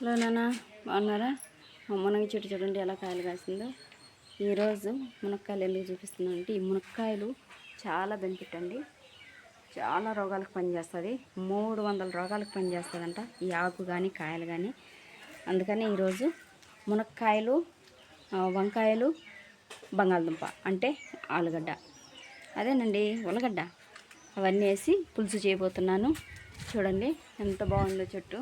Hello నాన్న, బాగున్నారా? మా మునగ చెట్టు చూడండి ఎలా కాయలు కాసిందో. ఈరోజు మునక్కాయలు ఎందుకు చూపిస్తున్నాను అంటే, ఈ మునక్కాయలు చాలా బెనిఫిట్ అండి. చాలా రోగాలకు పనిచేస్తుంది. 300 రోగాలకు పనిచేస్తుందంట ఈ ఆకు కానీ కాయలు కానీ. అందుకని ఈరోజు మునక్కాయలు, వంకాయలు, బంగాళదుంప అంటే ఆలుగడ్డ, అదేనండి ఉల్లగడ్డ, అవన్నీ వేసి పులుసు చేయబోతున్నాను. చూడండి ఎంత బాగుందో చెట్టు.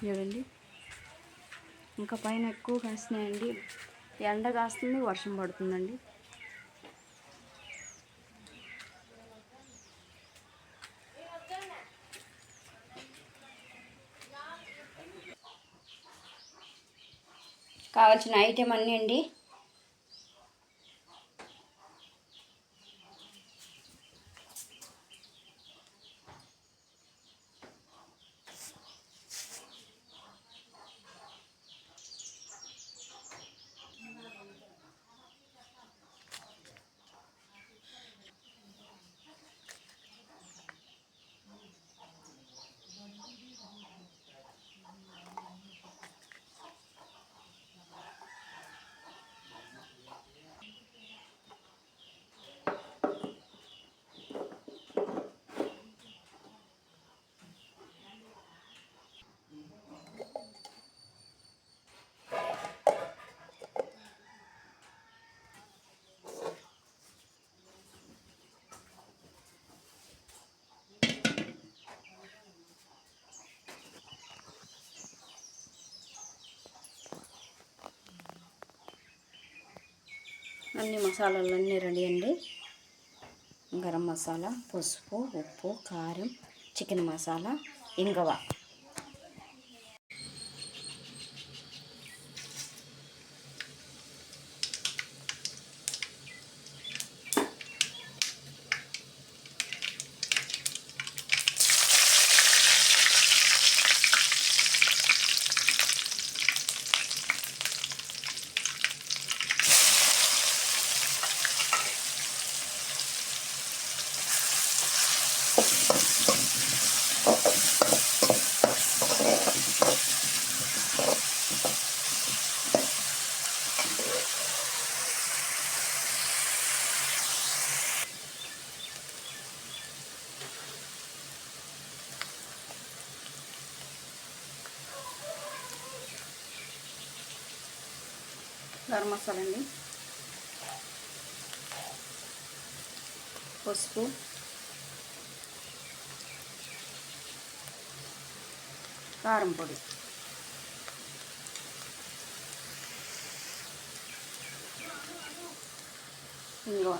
చూడండి ఇంకా పైన ఎక్కువ కాస్తున్నాయండి. ఎండ కాస్తుంది, వర్షం పడుతుందండి. కావాల్సిన ఐటెం అన్నీ అండి. అన్ని మసాలాలన్నీ రెడీ అండి. గరం మసాలా, పసుపు, ఉప్పు, కారం, చికెన్ మసాలా, ఇంగువ. గరం మసాలా అండి, పసుపు, కారం పొడి, ఇంగువ.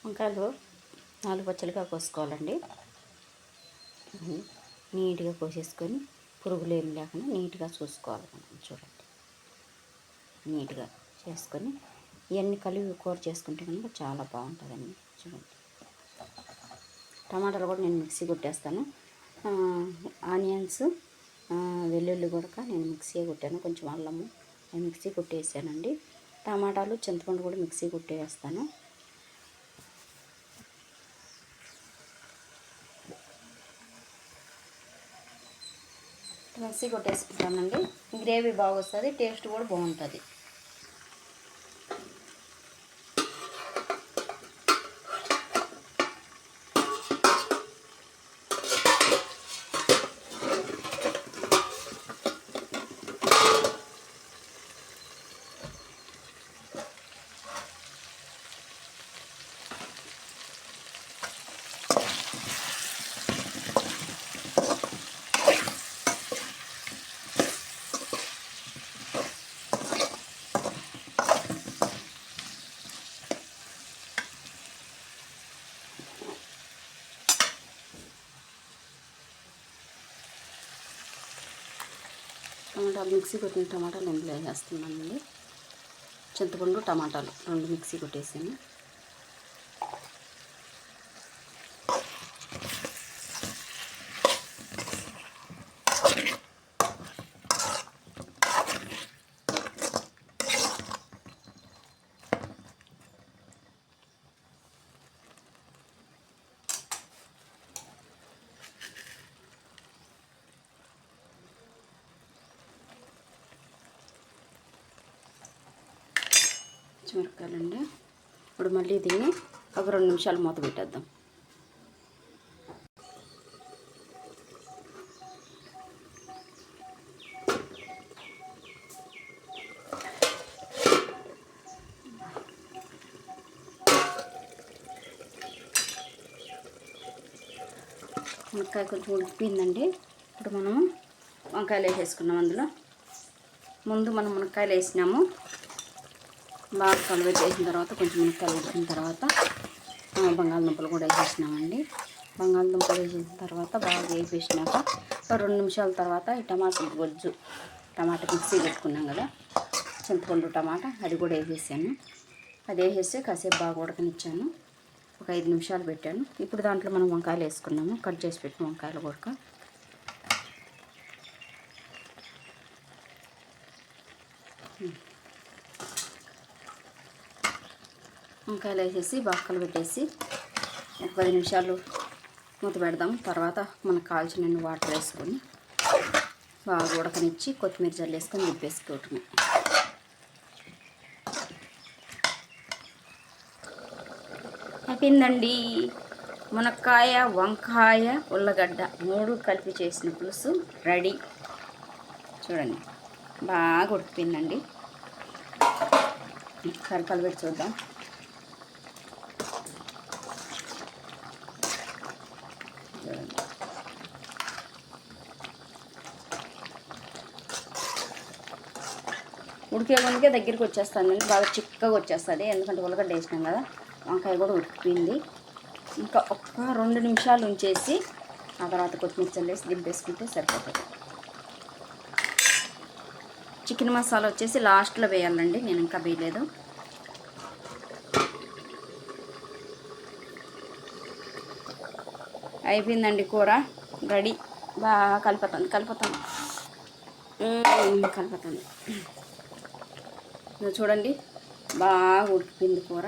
వంకాయలు 4 పచ్చలుగా కోసుకోవాలండి. నీట్గా కోసేసుకొని పురుగులు ఏమి లేకుండా నీట్గా చూసుకోవాలి. మనం చూడండి, నీట్గా చేసుకొని ఇవన్నీ కలిపి కూర చేసుకుంటే కనుక చాలా బాగుంటుందండి. చూడండి, టమాటాలు కూడా నేను మిక్సీ కొట్టేస్తాను. ఆనియన్స్, వెల్లుల్లి కూడా నేను మిక్సీ కొట్టాను. కొంచెం అల్లము మిక్సీ కొట్టేసానండి. టమాటాలు, చింతపండు కూడా మిక్సీ కొట్టేస్తాను. మిక్సీ కొట్టేసుకుంటానండి. గ్రేవీ బాగా వస్తుంది, టేస్ట్ కూడా బాగుంటుంది. టమాటాలు మిక్సీ కొట్టిన టమాటాలు ఇందులో వేస్తున్నానండి. చింతపండు, టమాటాలు 2 మిక్సీ కొట్టేసాను. పచ్చిమిరపకాయలండి. ఇప్పుడు మళ్ళీ దీన్ని ఒక 2 నిమిషాలు మూత పెట్టేద్దాం. మునక్కాయ కొంచెం ఉడికిపోయిందండి. ఇప్పుడు మనం వంకాయలు వేసేసుకున్నాం. అందులో ముందు మనం మునక్కాయలు వేసినాము. బాగా కలిపెట్టేసిన తర్వాత కొంచెం మునక్కాయలు ఉడికిన తర్వాత బంగాళదుంపలు కూడా వేసేసినామండి. బంగాళదుంపలు వేసిన తర్వాత బాగా వేసేసినాక 2 నిమిషాల తర్వాత ఈ టమాటా గొజ్జు, టమాటా మిక్సీ పెట్టుకున్నాం కదా, చింతపండు, టమాటా అది కూడా వేసేసాను. అది వేసేసి కాసేపు బాగా ఉడకనిచ్చాను. ఒక 5 నిమిషాలు పెట్టాను. ఇప్పుడు దాంట్లో మనం వంకాయలు వేసుకున్నాము. కట్ చేసి పెట్టిన వంకాయలు కూడా వంకాయలు వేసేసి బాగా కలిపెట్టేసి ఒక 10 నిమిషాలు మూత పెడదాం. తర్వాత మనకు కావాల్సిన వాటర్ వేసుకొని బాగా ఉడకనిచ్చి కొత్తిమీర జల్లేసుకొని దింపేసుకోవటం. అయిపోయిందండి. మునక్కాయ, వంకాయ, ఉల్లగడ్డ 3 కలిపి చేసిన పులుసు రెడీ. చూడండి, బాగా ఉడికిపోయిందండి. కలిపెట్టి చూద్దాం. ఉడికే ముందుకే దగ్గరికి వచ్చేస్తుందండి. బాగా చిక్కగా వచ్చేస్తుంది, ఎందుకంటే ఉల్లగడ్డ వేసినాం కదా. వంకాయ కూడా ఉడికిపోయింది. ఇంకా ఒక్క 2 నిమిషాలు ఉంచేసి ఆ తర్వాత కొత్తిమీర చల్లేసి దింపేసుకుంటే సరిపోతుంది. చికెన్ మసాలా వచ్చేసి లాస్ట్లో వేయాలండి, నేను ఇంకా వేయలేదు. అయిపోయిందండి, కూర రెడీ. బాగా కలుపుతుంది. చూడండి, బాగా ఉడికిపోయింది కూర.